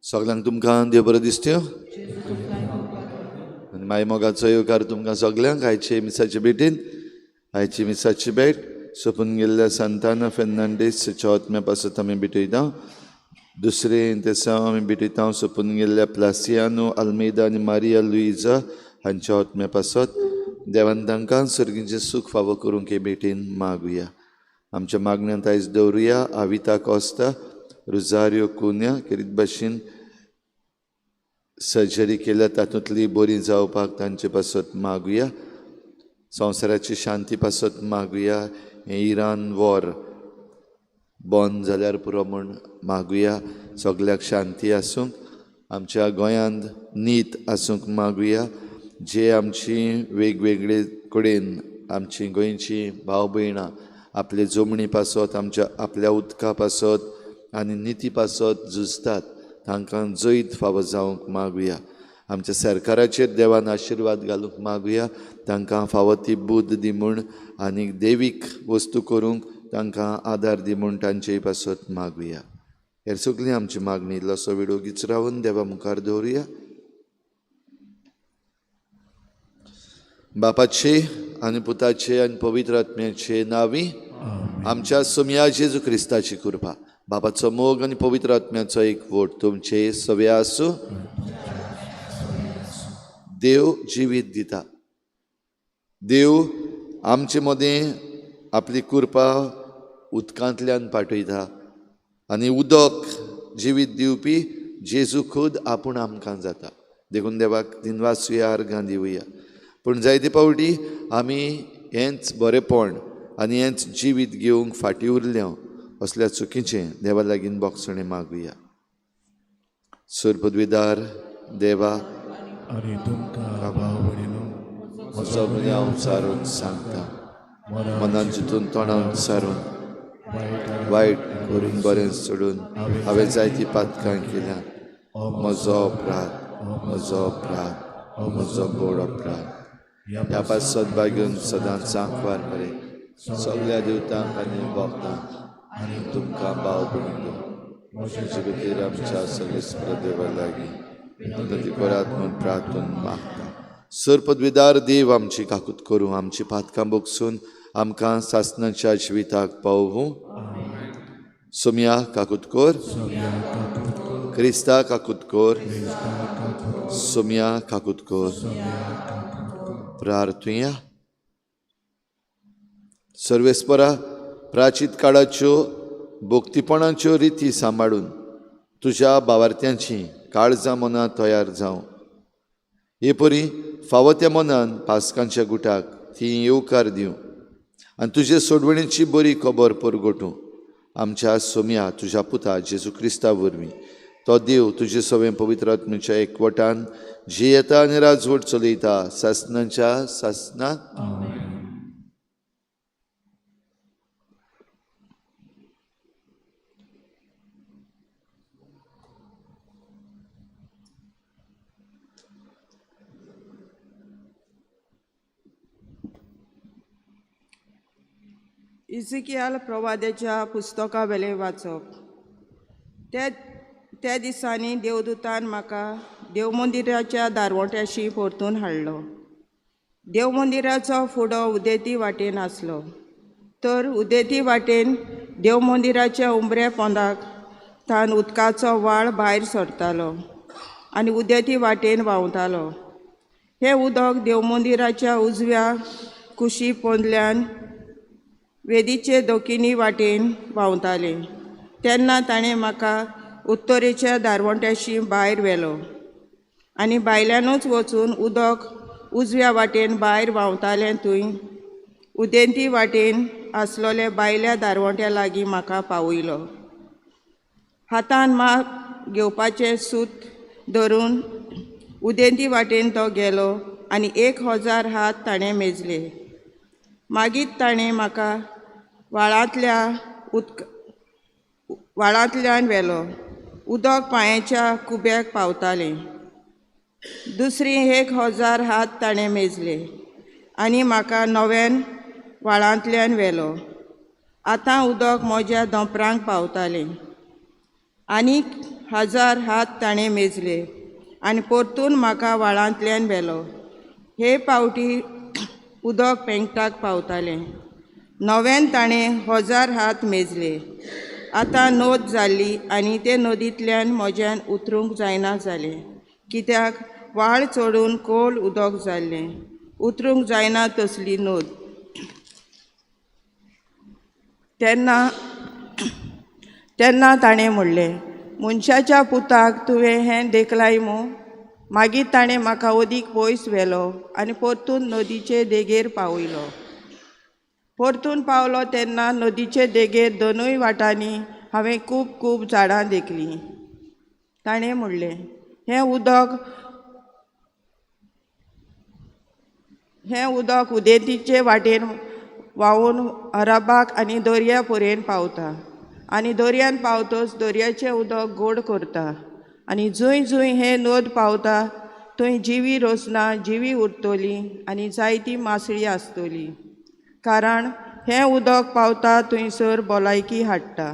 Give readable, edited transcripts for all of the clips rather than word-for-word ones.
सगळ्यांक तुमकां देव बरो दिसत्यो आनी माय मोगाचो येवकार तुमकां सगळ्यांक आयचे मिसाचे भेटीन. आयची मिसाची भेट सोपून गेल्ल्या सांताना फेर्नांडीसच्या आत्म्या पासत आमी भेटयता. दुसरे इंतेसांव आमी भेटयता सोपून गेल्ल्या प्लासियानो आल्मेदा आनी मारिया लुइजा हांच्या आत्म्या पासत. देवान तांकां सर्गीचें सूख फावो करूंक हे भेटीन मागुया. आमच्या मागण्यांत आयज दवरुया आविता कॉस्ता, रोजारियो कुन्या करीत भाशेन सर्जरी केल्या तातूंतली बरी जावपाक तांचे पासत मागुया. संवसाराची शांती पासत मागुया. हें इरान वॉर बंद जाल्यार पुरो म्हूण मागुया. सगळ्याक शांती आसूंक, आमच्या गोंयांत नीत आसूंक मागुया. जे आमची वेगवेगळे कडेन आमची गोंयची भाव भयणां आपले जमणी पासत आपल्या उदका पासत आनी निती पासत झुजतात तांकां जैत फावो जावंक मागुया. आमच्या सरकाराचेर देवान आशिर्वाद घालूंक मागुया. तांकां फावो ती बुद्ध दी म्हूण आनी देवीक वस्तू करूंक तांकां आदार दी म्हूण तांचेय पासत मागुया. हेर सगळी आमची मागणी इल्लोसो वेळ ओगीच रावन देवा मुखार दवरुया. बापाचे आनी पुताचे आनी पवित्र आत्म्याचे नांवी. आमच्या सोम्या जेजू क्रिस्ताची कृपा, बापाचो मोग आनी पवित्र आत्म्याचो एकवट तुमचे सगळे आसूं. देव जिवीत दिता. देव आमचे मदें आपली कृपा उदकांतल्यान पाठयता आनी उदक जिवीत दिवपी जेजू खुद आपूण आमकां जाता. देखून देवाक दिनवासुया अर्गां दिवया. पूण जायते फावटी आमी हेंच बरेपण आनी हेंच जिवीत घेवंक फाटीं उरल्या असल्या चुकीचें देवा लागीं बोगसणें मागुया. सुरपदवीदार देवा, म्हजो हांव सारून सांगता, मनान चिंतून तोंडान सारून वायट करून बरें सोडून हांवें जायतीं पातकां केल्यां. म्हजो अपराध, म्हजो अपराध, म्हजो बोड अपराध. ह्या पासत बागेवन सदांच सांकवार बरें सगळ्या देवतांक आनी भक्तांक आनी तुमकां भाव भयणींनो म्हजे खातीर आमच्या सगळे देवा लागीं करात म्हूण प्रार्थून मागता. सरपदवीदार देव आमची काकूत करूं, आमची पातकां बोगसून आमकां सासणाच्या जिविताक पावूं. सोम्या काकूत कोर, क्रिस्ता काकूत कोर, सोम्या काकूत कोर. प्रार्थुया. सर्वेस्परा प्राचीत काळाच्यो भोक्तीपणाच्यो रिती सांबाळून तुज्या भावार्थ्यांची काळजां मनां तयार जावं. हे परी फावो त्या मनान पासकांच्या गुटाक ती येवकार दिवं आनी तुजे सोडवणेची बरी खबर परगटूं. आमच्या सोम्या तुज्या पुता जेजू क्रिस्ता वरवीं तो देव तुजे सगळे पवित्र आत्म्याच्या एकवटान जी येता आनी राजवट चलयता सासणाच्या सासणांत. इजिकियाल प्रवाद्याच्या पुस्तका वेले वाचप. त्या दिसांनी देवदूतान म्हाका देव मंदिराच्या दारवट्याशी परतून हाडलो. देव मंदिराचो फुडो उदेती वाटेन आसलो. तर उदेती वाटेन देव मंदिराच्या उमऱ्या पोंदाक थान उदकाचो व्हाळ भायर सरतालो आनी उदेती वाटेन व्हांवतालो. हे उदक देव मंदिराच्या उजव्या कुशी पोंदल्यान वेदीचे दोकिनी वाटेन व्हांवताले. तेन्ना ताणें म्हाका उत्तरेच्या दारवंट्याशी भायर व्हेलो आनी भायल्यानूच वचून उदक उजव्या वाटेन भायर व्हांवतालें थंय उदेंती वाटेन आसलोले भायल्या दारवंट्या लागीं म्हाका पावयलो. हातान माप घेवपाचें सूत धरून उदेंती वाटेन तो गेलो आनी 1000 हात ताणें मेजले. मागीर ताणें म्हाका व्हाळांतल्यान व्हेलो. उदक पांयाच्या कुब्याक पावतालें. दुसरी 1000 हात ताणें मेजले आनी म्हाका नव्यान व्हाळांतल्यान व्हेलो. आतां उदक म्हज्या दोंपरांक पावतालें. आनीक 1000 हात ताणें मेजले आनी परतून म्हाका व्हाळांतल्यान व्हेलो. हे पावटी उदक पेंगटाक पावतालें. नव्यान ताणें 1000 हात मेजले. आतां नोद जाल्ली आनी ते नदींतल्यान म्हज्यान उतरूंक जायना जालें, कित्याक व्हाळ चडून खोल उदक जाल्लें. उतरूंक जायना तसली नोद. तेन्ना ताणें म्हणलें, मनशाच्या पुताक तुवें हें देखलाय मू? मागीर ताणें म्हाका ओदीक पयस व्हेलो आनी परतून नदीचे देगेर पावयलो. परतून पावलो तेन्ना नदीचे देगेर दोनूय वाटांनी हांवें खूब झाडां देखलीं. ताणें म्हणलें, हें उदक उदेंतीचे वाटेन व्हांवून अराबाक आनी दर्या पर्यंत पावता आनी दर्यान पावतच दर्याचें उदक गोड करता. आनी जंय हें नोद पावता थंय जिवी रोसना जिवी उरतलीं आनी जायतीं मासळीं आसतलीं. कारण हें उदक पावता थंयसर भलायकी हाडटा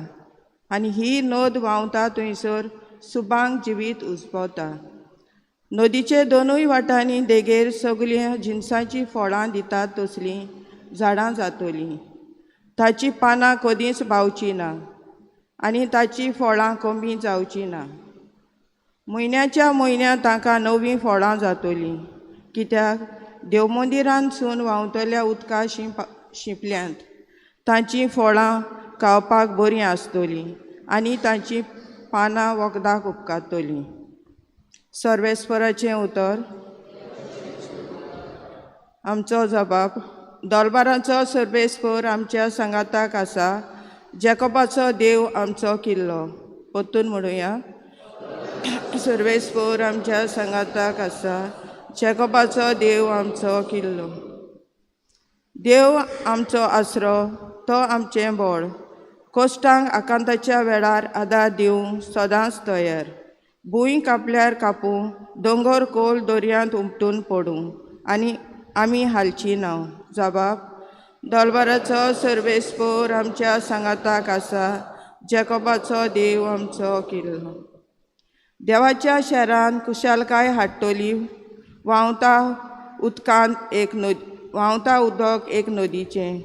आनी ही नोद व्हांवता थंयसर सुबांक जिवीत उजपता. नदीचे दोनूय वाटांनी देगेर सगळीं जिनसाचीं फळां दितात तसलीं झाडां जातलीं. ताचीं पानां कदींच बावचीं ना आनी ताचीं फळां कमी जावचीं ना. म्हयन्याच्या म्हयन्या तांकां नवीं फळां जातलीं, कित्याक देव मंदिरांतसून व्हांवतल्या उदका शिंपल्यांत तांचीं फळां खावपाक बरीं आसतलीं आनी तांचीं पानां वखदाक उपकारतलीं. सर्वेस्पराचें उतर. आमचो जबाब. दोलबाराचो सर्वेस्पर आमच्या सांगाताक आसा. जॅकोबाचो देव आमचो किल्लो. परतून म्हणुया. सर्वेस्पर आमच्या सांगाताक आसा. जॅकोबाचो देव आमचो किल्लो. देव आमचो आसरो, तो आमचें बळ. कोश्टांक आकांताच्या वेळार आदार दिवंक सदांच तयार. भूंय कापल्यार कापूं, दोंगर खोल दर्यांत उमटून पडूं आनी आमी हालची ना. जबाब. दोलबाराचो सर्वेस्पर आमच्या सांगाताक आसा. जॅकोबाचो देव आमचो किल्लो. देवाच्या शारान कुशालकाय हाडटली. व्हांवता उदक एक नदीचें.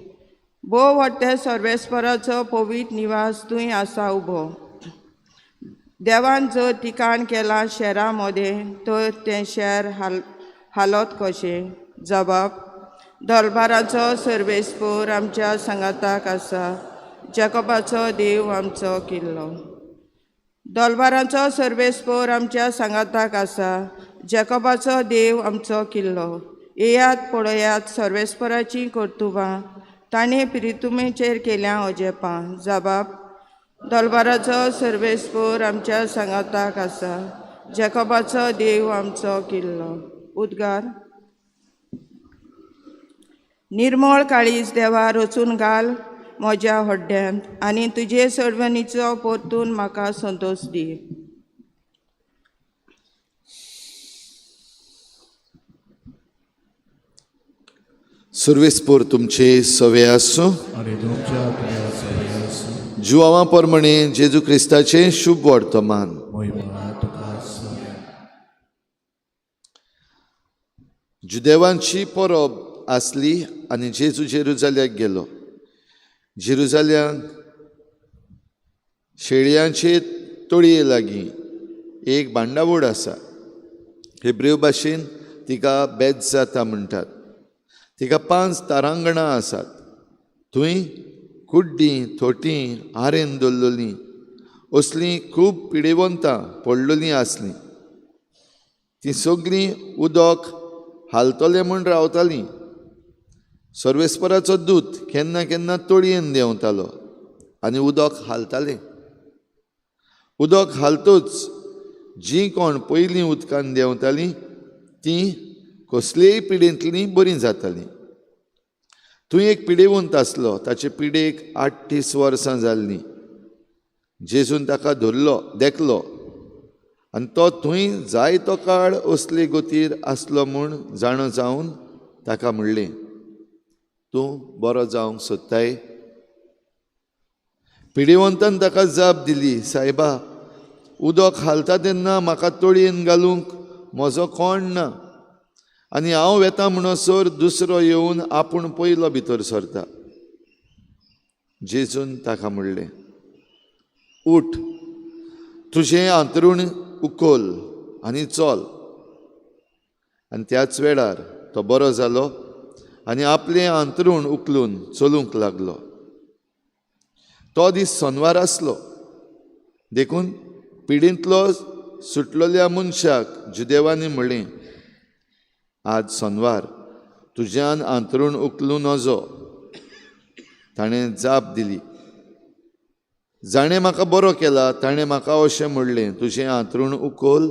भोव व्हडल्या सर्वेस्पराचो पवित्र निवास थंय आसा उबो. देवान जर ठिकाण केलां शेरा मदें तर तें शेर हालत कशें. जबाब. दोलबाराचो सर्वेस्पर आमच्या सांगाताक आसा. जॅकोबाचो देव आमचो किल्लो. दोलबाराचो सर्वेस्पर आमच्या सांगाताक आसा. जॅकोबाचो देव आमचो किल्लो. येयात पळयात सर्वेस्पराचीं कर्तुबां. ताणें पिरितुमेचेर केल्यां अजेपां. जबाब. दोलबाराचो सर्वेस्पर आमच्या सांगाताक आसा. जॅकोबाचो देव आमचो किल्लो. उद्गार. निर्मळ काळीज देवा रचून घाल म्हज्या हड्ड्यांत आनी तुजे सडवणीचो परतून म्हाका संतोश दी. सर्वेस्पर तुमचे सवे आसूं. जुवांवा प्रमाणे जेजू क्रिस्ताचें शुभ वर्तमान. जुदेवांची परब आसली आनी जेजू जेरुजाल्याक गेलो. जेरुजाल्याक शेळयांचे तळये लागीं एक भांडावळ आसा. हेब्रेव भाशेन तिका बेतजाता म्हणटात. तिका 5 तारांगणां आसात. थंय कुड्डीं, थोटीं, आरेन दवरलेलीं असलीं खूब पिडेवंतां पडलेलीं आसलीं. तीं सगळीं उदक हालतलें म्हूण रावतालीं. सर्वेस्पराचो दूत केन्ना केन्ना तळयेन देंवतालो आनी उदक हालतालें. उदक हालतूच जीं कोण पयलीं उदकान देंवतालीं तीं कसलेय पिडेंतलीं बरीं जातालीं. थंय एक पिडेवंत आसलो. ताचे पिडेक 38 वर्सां जाल्लीं. जेजून ताका देखलो आनी तो थंय जायतो काळ असले गतीर आसलो म्हूण जाणो जावन ताका म्हणलें, तूं बरो जावंक सोदताय? पिडेवंतान ताका जाप दिली, सायबा, उदक हालता तेन्ना म्हाका तळयेन घालूंक म्हजो कोण ना आनी हांव वेता म्हणसर दुसरो येवन आपूण पयलो भितर सरता. जेजून ताका म्हणलें, उठ, तुजें अंथरूण उखल आनी चल. आनी त्याच वेळार तो बरो जालो आनी आपलें अंथरूण उखलून चलूंक लागलो. तो दीस शेनवार आसलो. देखून पिडेंतलो सुटलेल्या मनशाक जुदेवांनी म्हणलें, आज शेनवार, तुज्यान अंथरूण उखलूं नजो. ताणें जाप दिली, जाणें म्हाका बरो केला ताणें म्हाका अशें म्हणलें, तुजें अंथरूण उखल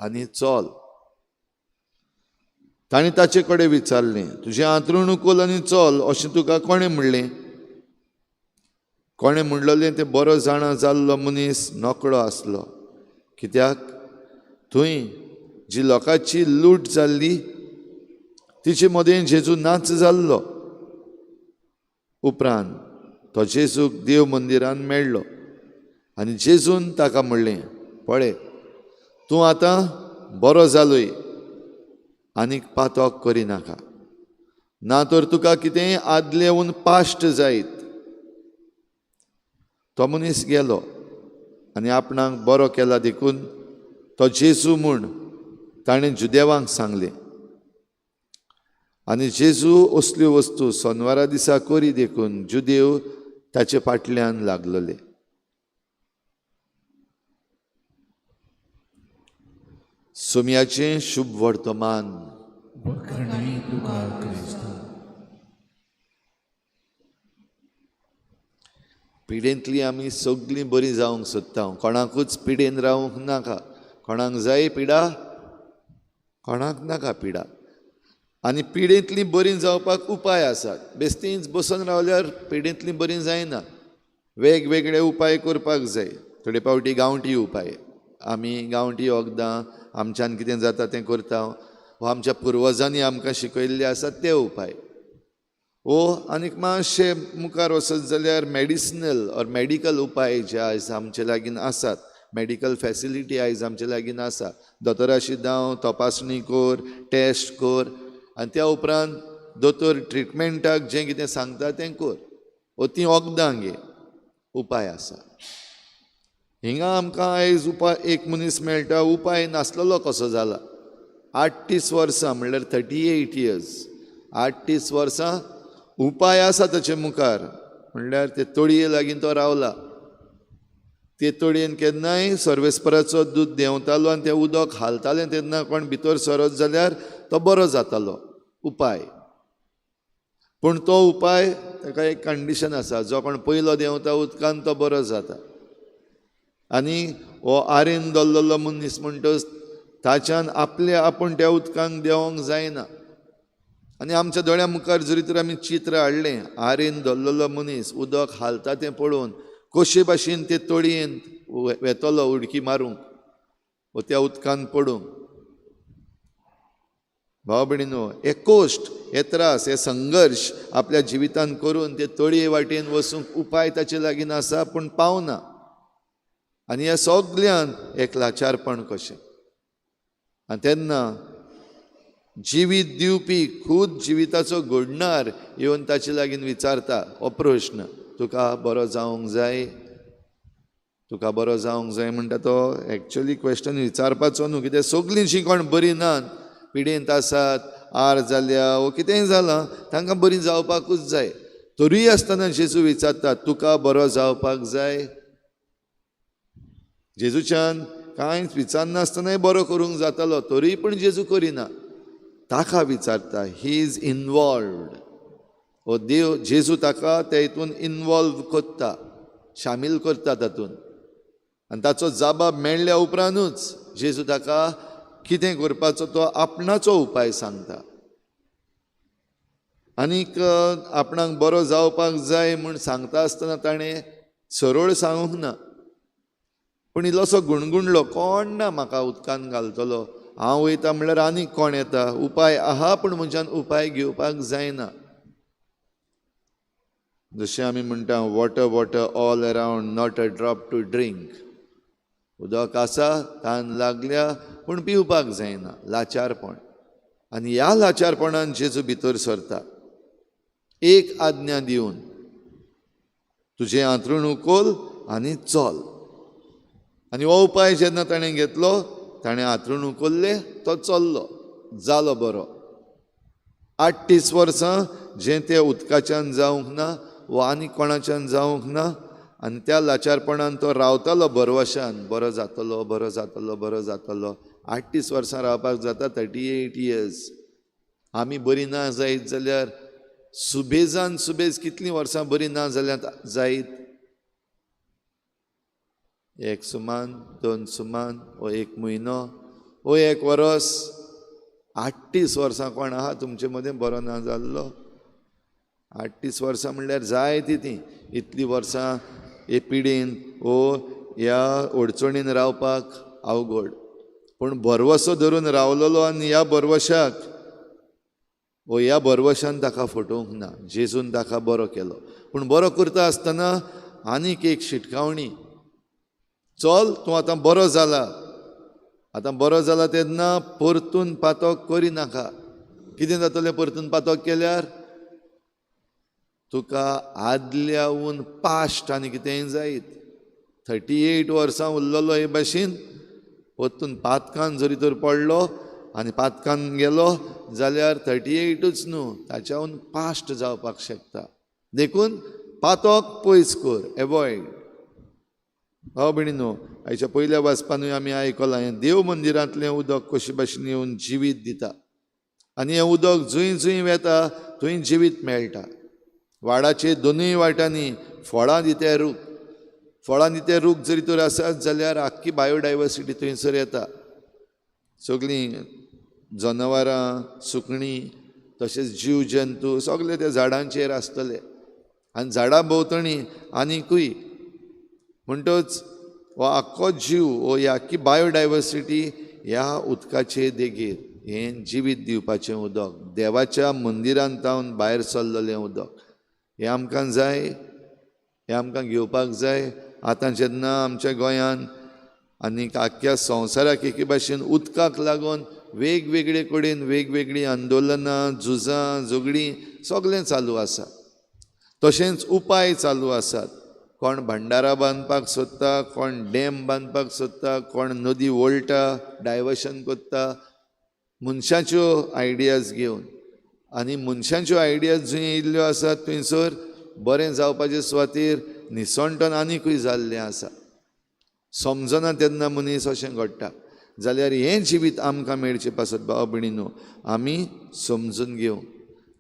आनी चल. ताणें ताचे कडेन विचारलें, तुजें अंथरूण उखल आनी चल अशें तुका कोणें म्हणलें? कोणें म्हणलेलें तें बरो जाणा जाल्लो मनीस नकळो आसलो. कित्याक थंय जी लोकांची लूट जाल्ली तिचे मदें जेजू नाच जाल्लो. उपरांत तो जेजूक देव मंदिरान मेळ्ळो आनी जेजून ताका म्हणलें, पळय, तूं आतां बरो जालोय आनीक पातक करिनाका, ना तर तुका कितेंय आदलेवन पाश्ट जायत. तो मनीस गेलो आनी आपणाक बरो केला देखून तो जेजू म्हूण ताणें जुदेवांक सांगलें. आनी जेजू असल्यो वस्तू शेनवारा दिसा करी देखून जुदेव ताचे फाटल्यान लागलेले. सुमयाचें शुभ वर्तमान. पिडेंतलीं आमी सगळीं बरीं जावंक सोदता. कोणाकूच पिडेन रावूंक नाका. कोणाक जाय पिडा? कोणाक नाका पिडा. आनी पिडेंतलीं बरीं जावपाक उपाय आसात. बेश्टींच बसून रावल्यार पिडेंतलीं बरीं जायना. वेगवेगळे उपाय करपाक जाय. थोडे फावटी गांवठी उपाय. आमी गांवठी वखदां आमच्यान कितें जाता तें करता, वा आमच्या पुर्वजांनी आमकां शिकयल्ले आसात ते उपाय. आनीक मातशे मुखार वचत जाल्यार मेडिसिनल ऑर मेडिकल उपाय जे आयज आमचे लागीं आसात. मेडिकल फॅसिलिटी आयज आमचे लागीं आसा. दोतोराशी धांव, तपासणी कर, टेस्ट कर आनी त्या उपरांत दोतोर ट्रिटमेंटाक जें कितें सांगता तें कर. ती वखदां घे. उपाय आसा. हिंगा आमकां आयज एक मनीस मेळटा, उपाय नासलेलो कसो जाला. 38 वर्सां म्हणल्यार 38 years. 38 वर्सां उपाय आसा ताचे मुखार. म्हणल्यार ते तळये लागीं तो रावला. ते तळयेन केन्नाय सर्वेस्पराचो दूत देंवतालो आनी तें उदक हालतालें तेन्ना कोण भितर सरत जाल्यार तो बरो जातालो. उपाय. पूण तो उपाय ताका एक कंडिशन आसा. जो कोण पयलो देंवता उदकान तो बरो जाता. आनी हो आरेन दवरलेलो मनीस म्हणटच ताच्यान आपले आपूण त्या उदकांक देंवोंक जायना. आनी आमच्या दोळ्या मुखार जरी तर आमी चित्र हाडलें, आरेन दवरलेलो मनीस उदक हालता तें पळोवन कशे भाशेन ते तळयेन वेतलो उडकी मारूंक वा त्या उदकान पडूंक. भाव भयणीनो, हे कोश्ट, हे त्रास, हे संघर्श आपल्या जिवितान करून ते तळये वाटेन वचूंक उपाय ताचे लागीं आसा पूण पावना. आनी ह्या सगळ्यान एक लाचारपण कशें. आनी तेन्ना जिवीत दिवपी, खुद जिविताचो घडणार येवन ताचे लागीं विचारता हो प्रश्न, तुका बरो जावंक जाय? तुका बरो जावंक जाय म्हणटा तो एक्चुअली क्वेश्चन विचारपाचो न्हू. कित्याक सगळीं जीं कोण बरीं नात पिडेंत आसात, आर जाल्या वो कितेंय जालां, तांकां बरी जावपाकूच जाय. तरीय आसतना जेजू विचारता, तुका बरो जावपाक जाय? जेजूच्यान कांयच विचारनासतनाय बरो करूंक जातालो, तरीय पूण जेजू करिना. ताका विचारता, ही इज इनवॉल्वड. हो देव जेजू ताका ते हितून इनवॉल्व करता, शामील करता तातूंत. आनी ताचो जाबाब मेळ्ळ्या उपरांतूच जेजू ताका कितें करपाचो तो आपणाचो उपाय सांगता. आनीक आपणाक बरो जावपाक जाय म्हूण सांगता आसतना ताणें सरळ सांगूंक ना, पूण इल्लोसो गुणगुणलो, कोण ना म्हाका उदकान घालतलो, हांव वयता म्हणल्यार आनीक कोण येता, उपाय आहा पूण म्हज्यान उपाय घेवपाक जायना. जशें आमी म्हणटा, water water all around, not a drop to drink. उदक आसा, तान लागल्या, पूण पिवपाक जायना, लाचारपण. आनी ह्या लाचारपणान जेजू भितर सरता, एक आज्ञा दिवन, तुजें आंथरूण उखल आनी चल. आनी हो उपाय जेन्ना ताणें घेतलो, ताणें आंथरूण उखल्लें, तो चल्लो, जालो बरो. 38 वर्सां जें तें उदकाच्यान जावंक ना, वो आनी कोणाच्यान जावंक ना. आनी त्या लाचारपणान तो रावतालो बरवशान, बरो जातलो, बरो जातलो, बरो जातलो. 38 वर्सां रावपाक जाता, 38 years. आमी बरी ना जायत जाल्यार सुबेजान सुबेज कितलीं वर्सां बरी ना जाल्यार जायत? 1 सुमान, 2 सुमान, वो 1 म्हयनो, वो 1 वर्स. 38 वर्सां कोण आहा तुमचे मदें बरो ना जाल्लो? 38 वर्सां म्हणल्यार जायती तीं. इतलीं वर्सां हे पिडीन वो ह्या अडचणीन रावपाक अवघड. पूण बरवसो धरून रावलेलो आनी ह्या बरवशाक वो ह्या बरवशान ताका फटोवंक ना. जेजून ताका बरो केलो. पूण बरो करता आसतना आनीक एक शिटकावणी, चल तूं आतां बरो जाला. आतां बरो जाला तेन्ना परतून पातक करिनाका. कितें जातलें परतून पातक केल्यार? तुका आदल्याहून पास्ट आनी कितेंय जायत. 38 वर्सां उरलेलो हे भाशेन परतून पातकान जरी तर पडलो आनी पातकान गेलो जाल्यार 38च न्हू, ताच्याहून पास्ट जावपाक शकता. देखून पातक पयस कर, एवॉयड. हो भयणीनो, हाच्या पयल्या वाचपानूय आमी आयकलां, हें देव मंदिरांतलें उदक कशे भाशेन येवन जिवीत दिता. आनी हें उदक जंय जंय वेता थंय जिवीत मेळटा. वाडाचे दोनूय वाटांनी फळां दिते रूख. फळां दिते रूख जरी तर आसात जाल्यार आख्खी बायोडायवर्सिटी थंयसर येता. सगळीं जनावरां, सुकणीं, तशेंच जीव जंतू सगळे त्या झाडांचेर आसतले. आनी झाडां भोंवतणी आनिकूय म्हणटच हो आख्खो जीव, हो ही आख्खी बायोडायवर्सिटी ह्या उदकाचे देगेर हें जिवीत दिवपाचें उदक, देवाच्या मंदिरांत जावन भायर सरलेलें उदक, हें आमकां जाय, हें आमकां घेवपाक जाय. आतां जेन्ना आमच्या गोंयांत आनीक आख्ख्या संवसाराक एके भाशेन उदकाक लागून वेगवेगळे कडेन वेगवेगळीं आंदोलनां, झुजां, झगडीं सगळें चालू आसा. तशेंच उपाय चालू आसात. कोण भंडारा बांदपाक सोदता, कोण डॅम बांदपाक सोदता, कोण नदी वळटा, डायवर्शन करता, मनशाच्यो आयडियाज घेवन. आनी मनशांच्यो आयडियाज जंय येयल्ल्यो आसात थंयसर बरें जावपाचे सुवातेर निसणटण आनिकूय जाल्लें आसा. समजना तेन्ना मनीस अशें घडटा. जाल्यार हें जिवीत आमकां मेळचें पासत भाव भयणीनो, आमी समजून घेवंक,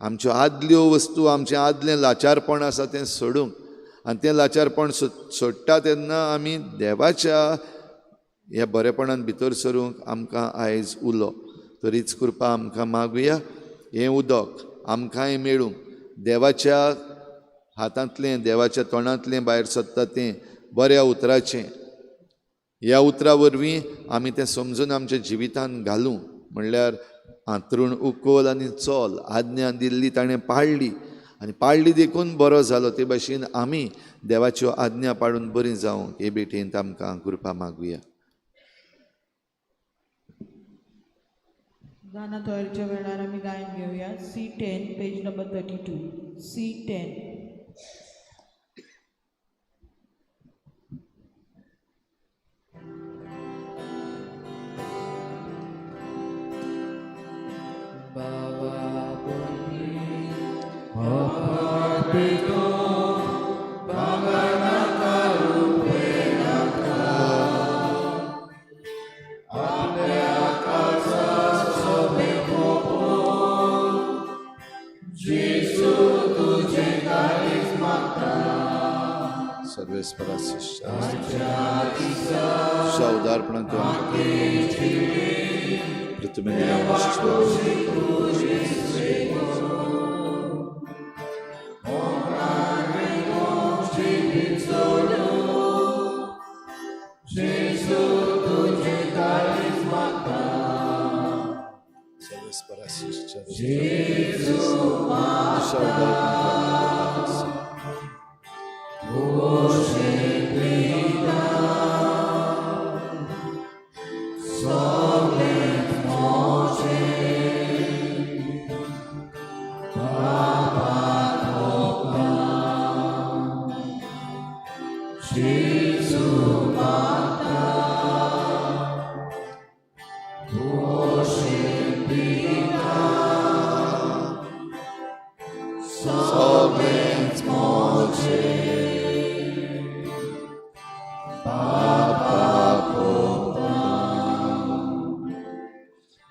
आमच्यो आदल्यो वस्तू, आमचें आदलें लाचारपण आसा तें सोडूंक. आनी तें लाचारपण सोडटा तेन्ना आमी देवाच्या ह्या बरेपणान भितर सरूंक आमकां आयज उलो. तरीच कृपा आमकां मागुया. हें उदक आमकांय मेळूंक, देवाच्या हातांतलें, देवाच्या तोंडांतलें भायर सत्ता तें बऱ्या उतराचें, ह्या उतरा वरवीं आमी तें समजून आमच्या जिवितांत घालूं. म्हणल्यार आंतरूण उखल आनी चल, आज्ञा दिल्ली ताणें पाळ्ळी आनी पाळ्ळी देखून बरो जालो. ते भाशेन आमी देवाच्यो आज्ञा पाळून बरीं जावंक हे भेटेंत आमकां कृपा मागुया. गाना तयारीच्या वेळार आमी गायन घेवया. C10, page number 32. C10. सर्वेस्पराशिष्टा उदारपणांतून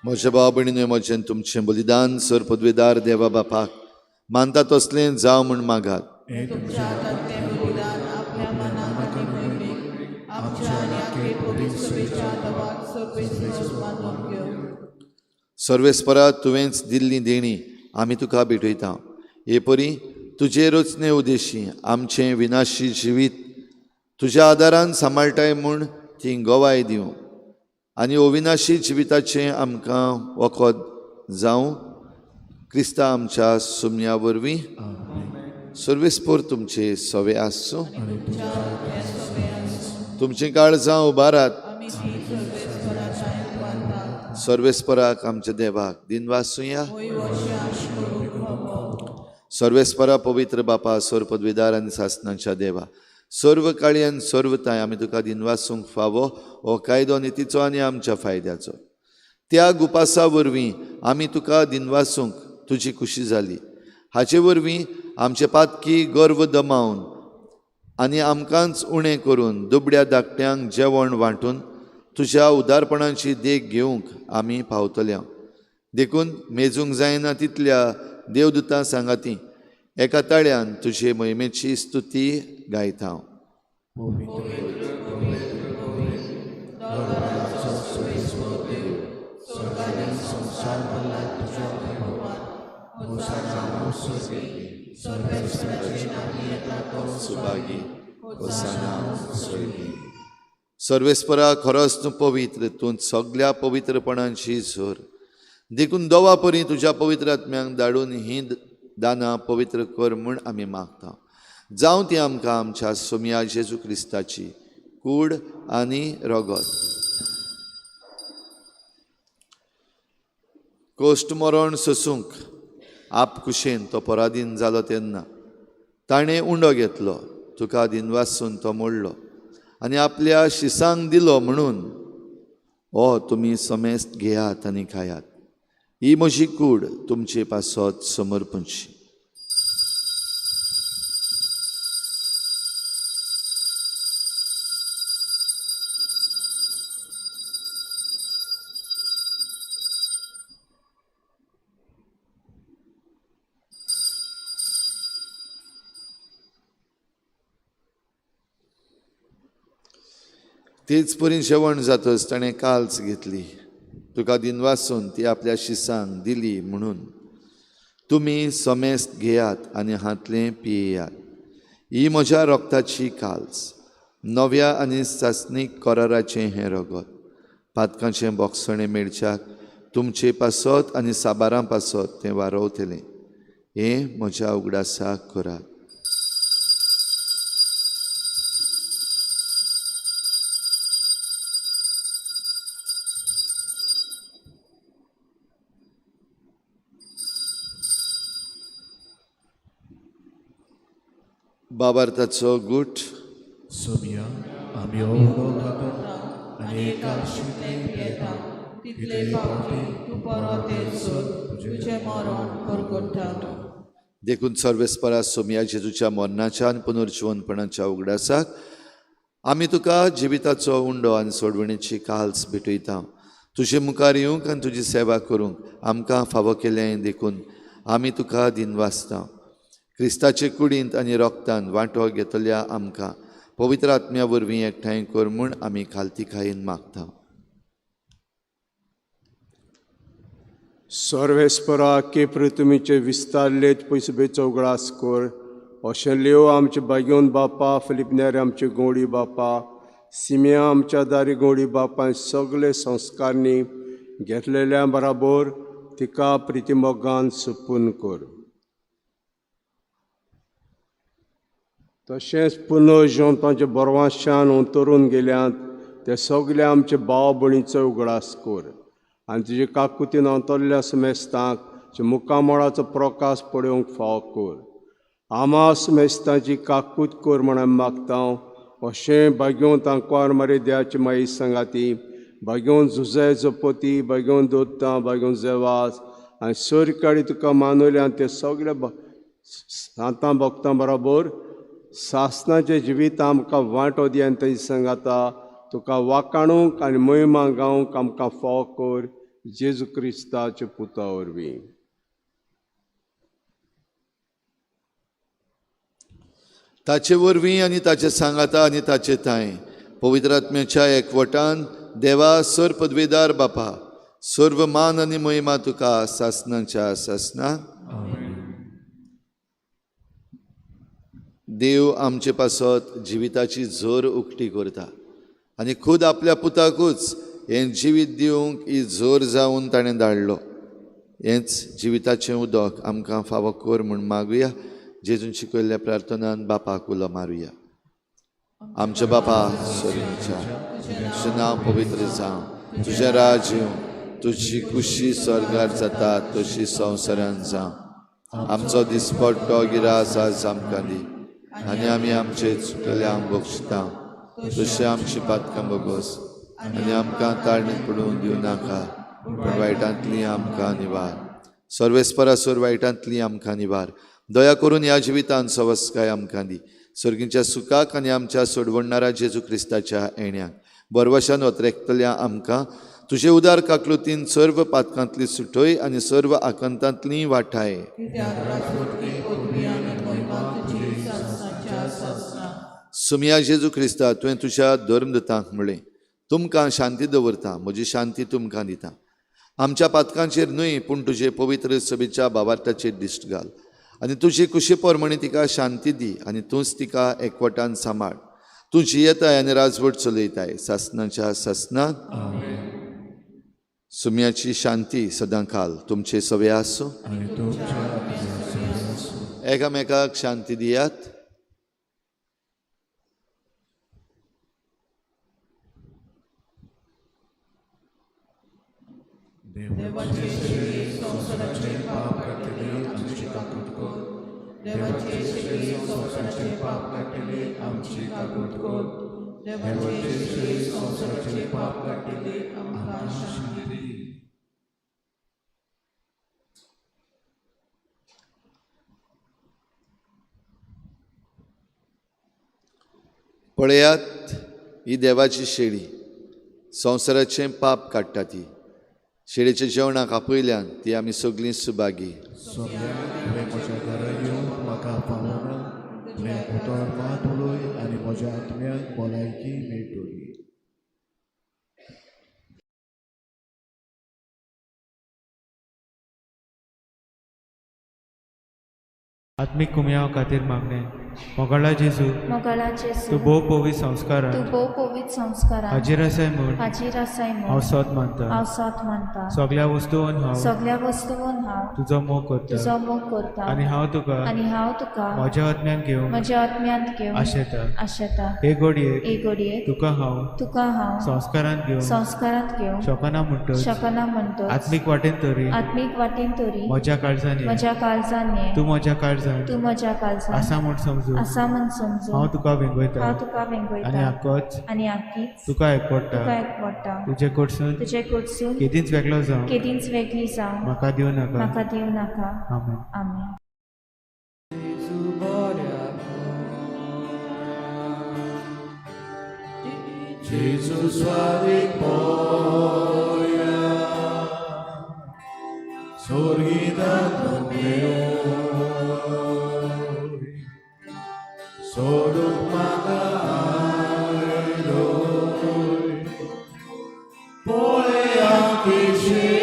म्हज्या भाव भयणीनो, म्हजें तुमचें बलिदान सर पदवेदार देवा बापाक मानता तसलें जावं म्हूण मागात. तुमच्या हातांतलें बलिदान आपल्या मनाक आनी मोहिमेक आमच्या आनी आख्खे पवित्र सभेच्या आदाराक सर्वेस्वर मानून घेवं. सर्वेस्परा तुवेंच दिल्ली देणी आमी तुका भेटयता. हे परी तुजे रचने उदेशी आमचें विनाशी जिवीत तुज्या आदारान सांबाळटाय म्हूण ती गोवाय दिवं आनी अविनाशी जिविताचें आमकां वखद जावं क्रिस्ता आमच्या सुमया वरवीं. सर्वेस्पर तुमचे सवे आसूं. तुमची काळजां उबारात. सर्वेस्पराक आमच्या देवाक दिनवासूया. सर्वेस्परा पवित्र बापा, सर पदवीदार आनी सासणाच्या देवा, सर्व काळी आनी सर्वताय आमी तुका दिनवासूंक फावो हो कायदो नितीचो आनी आमच्या फायद्याचो. त्या उपासा वरवीं आमी तुका दिनवासूंक तुजी खुशी जाली. हाचे वरवीं आमचे पातकी गर्व दमावन आनी आमकांच उणें करून दुबड्या धाकट्यांक जेवण वांटून तुज्या उदारपणाची देख घेवंक आमी पावतल्या. देखून मेजूंक जायना तितल्या देवदूतां सांगाती एका ताळ्यान तुजे महिमेची स्तुती गायता. सर्वेस्परा खरोच तूं पवित्र, तूं सगळ्या पवित्रपणांची झर. देखून दोवा परी तुज्या पवित्र आत्म्यांक धाडून ही दानां पवित्र कर म्हूण आमी मागता. जावं ती आमकां आमच्या सोम्या जेजू क्रिस्ताची कूड आनी रगत. कोश्ट मरण सोसूंक आपकुशेन तो पराधीन जालो तेन्ना ताणें उंडो घेतलो, तुका दिनवासून तो मोडलो आनी आपल्या शिसांक दिलो म्हणून हो तुमी समेस्त घेयात आनी खायात. ही म्हजी कूड तुमचे पासत समर्पणची. तेच परी जेवण जातच ताणें काल्स घेतली, तुका दिनवासून ती आपल्या शिसांक दिली म्हणून तुमी समेस्त घेयात आनी हातलें पियेयात. ही म्हज्या रोगताची काल्स, नव्या आनी सासणीक कराराचें हें रगत. पातकांचें बोगसणें मेळच्याक तुमचे पासत आनी साबारां पासत तें वारवतलें. हें म्हज्या उगडासाक करात. बाबार्थाचो गूट. सोम्या आमी ओवडो खातो आनी एका शिगलेक येता तितले फावटी तूं परत येयसर तुजें मरण परगट्टा. देखून सर्वेस्परा सोमिया जेजूच्या मरणाच्या आनी पुनर्जीवनपणाच्या उगडासाक आमी तुका जिविताचो उंडो आनी सोडवणेची काल्स भेटयता. तुजे मुखार येवंक आनी तुजी सेवा करूंक आमकां फावो केलें देखून आमी तुका दिनवासता. क्रिस्ताचे कुडींत आनी रोगतान वांटो घेतल्या आमकां पवित्र आत्म्या वरवीं एकठांय कर म्हूण आमी खालतीकायेन मागता. सर्वेस्परा केप्र तुमीचे विस्तारलेत पयसुबेचो उगडास कर. अशें लेव आमचे बागेवन बापा, फिलिपनेर आमचे गोंडी बापा, सिमिया आमच्या दारी गोंडी बापा सगळे संस्कारनी घेतलेल्या बराबर तिका प्रितीमोगान सुपून कर. तशेंच पुनर्जीवंतांचे बरवाशान उतरून गेल्यांत ते सगळे आमचे भाव भयणीचो उगडास कर आनी तुजे काकुतीन अंतरल्या सुमेस्तांक मुखामळाचो प्रकाश पळोवंक फाव कर. आमा सुमेस्तांची काकूत कर म्हण मागता. अशें बागेवन तांकवार मारे देवाची माई सांगाती बागेवन झुजे जपती बागेवन दोत्ता बागेवन जेवास आनी सर काडी तुका मानवल्यान ते सगळे सांतां भक्तां बरोबर सासनाचे जिवीत आमकां वांटो दी आनी तेजी सांगाता तुका वाकाणूंक आनी महिमा गावंक आमकां फाव कर जेजू क्रिस्ताचे पुता वरवीं. ताचे वरवीं आनी ताचे सांगाता आनी ताचे ताय पवित्र आत्म्याच्या एकवटान देवा सर पदवेदार बापा सर्व मान आनी महिमा तुका सासनाच्या सासना. देव आमचे पासत जिविताची झर उक्ती करता आनी खूद आपल्या पुताकूच हें जिवीत दिवंक ही झर जावन ताणें धाडलो. हेंच जिविताचें उदक आमकां फावो कर म्हूण मागुया. जेजून शिकयल्ल्या प्रार्थनान बापाक उलो मारुया. आमचे बापा स्वर्गीच्या तुजें नांव पवित्र जावं, तुजें राज येवं, तुजी खुशी स्वर्गार जाता तशी संवसारांत जावं. आमचो दिसपट्टो गिरास आज आमकां दी आनी आमी आमचे चुकल्यांक बक्षिता तशें आमची पातकां बगोस आनी आमकां तारणेंत पडून दिवं नाका पूण वायटांतली आमकां निवार. सर्वेस्परा सर वायटांतली आमकां निवार. दया करून ह्या जिवितांत सवस्काय आमकां दी. सर्गीच्या सुखाक आनी आमच्या सोडवणारा जेजू क्रिस्ताच्या येण्याक बरवशान वतरेकतल्या आमकां तुजे उदार काकलुतीन सर्व पातकांतली सुटय आनी सर्व आकांतांतली वाठाय. सुमिया जेजू क्रिस्ता तुवें तुज्या धर्मदूतांक म्हणलें तुमकां शांती दवरता, म्हजी शांती तुमकां दिता. आमच्या पातकांचेर न्हय पूण तुजे पवित्र सभेच्या भावार्थाचेर दिश्ट घाल आनी तुजी खुशी पोरमणी तिका शांती दी आनी तूंच तिका एकवटान सांबाळ. तूं जियेताय आनी राजवट चलयताय सासनाच्या सासनाक. सुमियाची शांती सदां काल तुमचे सवे आसूं. एकामेकाक शांती दियात. देवाचे श्री संसाराचे पाप काटिले आमची काकूट कर. देवाचे श्री संसाराचे पाप काटिले आमची काकूट कर. देवाचे श्री संसाराचे पाप काटिले आमकां शांती दी. पळयात ही देवाची शेळी संवसाराचें पाप काडटा. ती शेळीच्या जेवणाक आपयल्यान ती आमी सगळीं सुभागी. म्हज्या घरा येवंक म्हाका फावना तुवें उतर मात उलय आनी म्हज्या आत्म्याक भलायकी मेळटली. आत्मिक कुमया खातीर मागणें. मोगाळा जेजू तूं भोव पवित्र संस्कारान हाजीर आसाय म्हूण हांव सत मानता. सगळ्या वस्तूंवन हांव तुजो मोग करता आनी हांव तुका म्हज्या आत्म्यान घेवन आशेता. हे घडये तुका हांव संस्कारांत घेवन शकना म्हणटच आत्मीक वाटेन तरी म्हज्या काळजांनी तूं म्हज्या काळजांत आसा म्हूण समजून हांव तुका वेंगयता आनी आख्खीच तुका एकवडटा. तुजे कडसून केदींच वेगळी जावं म्हाका दिवं नाका. आमेन. Jesu स्वादिक poia sorgida Deus Sodok magaloi Pole anticheli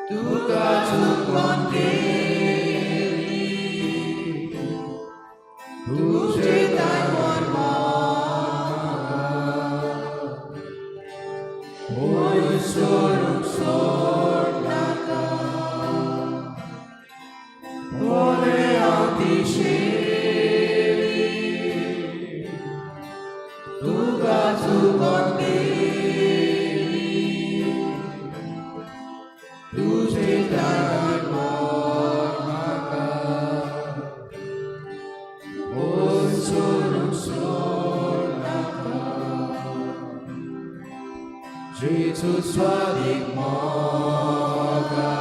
Tu cazu conteri Tu cetai Oi soruk sornaka Pole anticheli Tu cazu conteri Tu cetai mormaka Oi soruk sornaka Jesus स्वादिक moga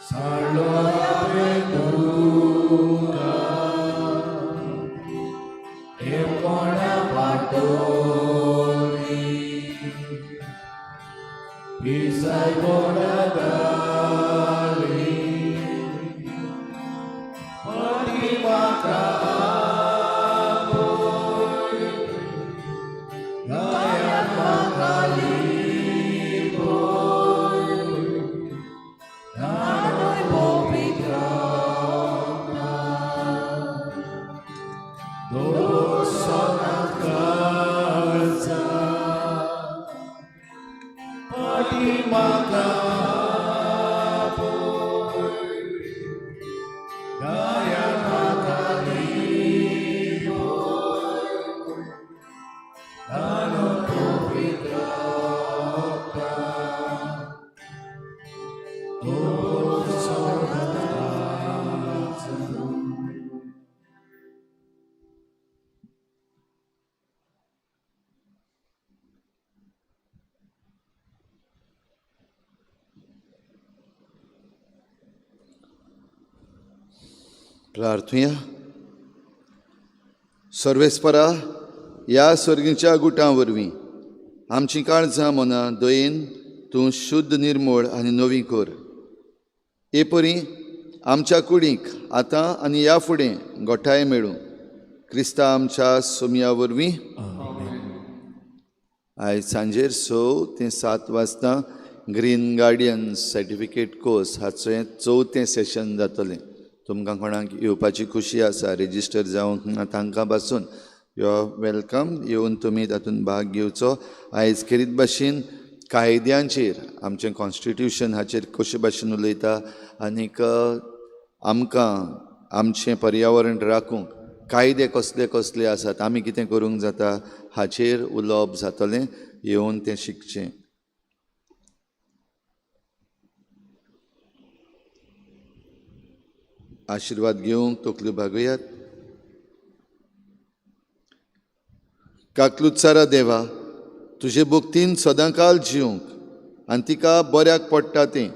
Sarlo aventura E buona patoli Pisai buona dali Prima kapoi Gaya magalipoi Nanoi popitrona Dosonat kalsa Patimagapoi Gaya magalipoi Nanoi popitrona Dosonat kalsa प्रार्थुया. सर्वेस्परा ह्या सर्गीच्या गुटां वरवीं आमची काळजां मनां दयेन तूं शुद्ध निर्मळ आनी नवी कर. हे परी आमच्या कुडीक आतां आनी ह्या फुडें गोठाय मेळूं क्रिस्ता आमच्या सोमया वरवीं. आयज सांजेर 6 ते 7 वाजता ग्रीन गार्डियन सर्टिफिकेट कोर्स हाचें 4थें सेशन जातलें. तुमकां कोणाक येवपाची खुशी आसा रेजिस्टर जावंक ना तांकां पासून यू आर वेलकम. येवन तुमी तातूंत भाग घेवचो. आयज खेरीत भाशेन कायद्यांचेर आमचें कॉन्स्टिट्यूशन हाचेर कशे भाशेन उलयता आनीक आमकां आमचें पर्यावरण राखूंक कायदे कसले कसले आसात आमी कितें करूंक जाता हाचेर उलोवप जातलें. येवन तें शिकचें. आशिर्वाद घेवंक तकल्यो भागयात. काकलुत्सारा देवा, तुजे भक्तीन सदांकाल जिवंक आनी तिका बऱ्याक पडटा तें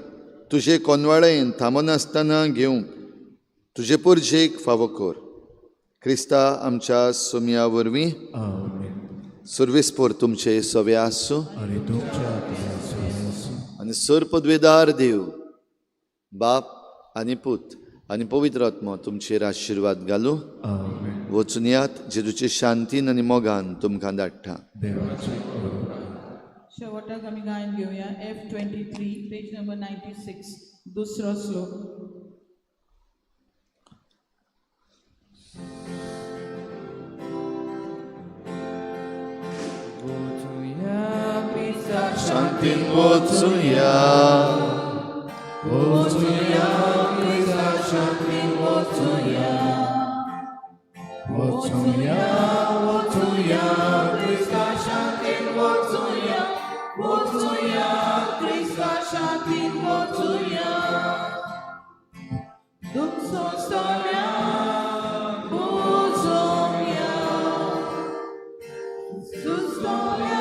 तुजे कोनवाळेन थांबनासतना घेवंक तुजे पुर्जेक फावो कर. क्रिस्ता आमच्या सोमया वरवीं. सर्वेस्पोर तुमचे सवे आसूं आणि तुमच्या आत्म्याचो आनी सर पदवेदार देव बाप आनी पूत आनी पवित्र आत्मा तुमचेर आशिर्वाद घालूं. वचून यात. जेजूचे शांतीन आनी मोगान तुमकां धाडटा. देवाची शेवटाक आमी गायन घेवया F23 पेज नंबर 96 दुसरो श्लोक. शांतीन वचूया. वचूया क्रिस्ता शांतीन वचूया. वचूया वचूया क्रिस्ता शांतीन वचूया. वचूया क्रिस्ता शांतीन वचूया. दुख सोंसतल्या बुजोवया. सुस्तल्या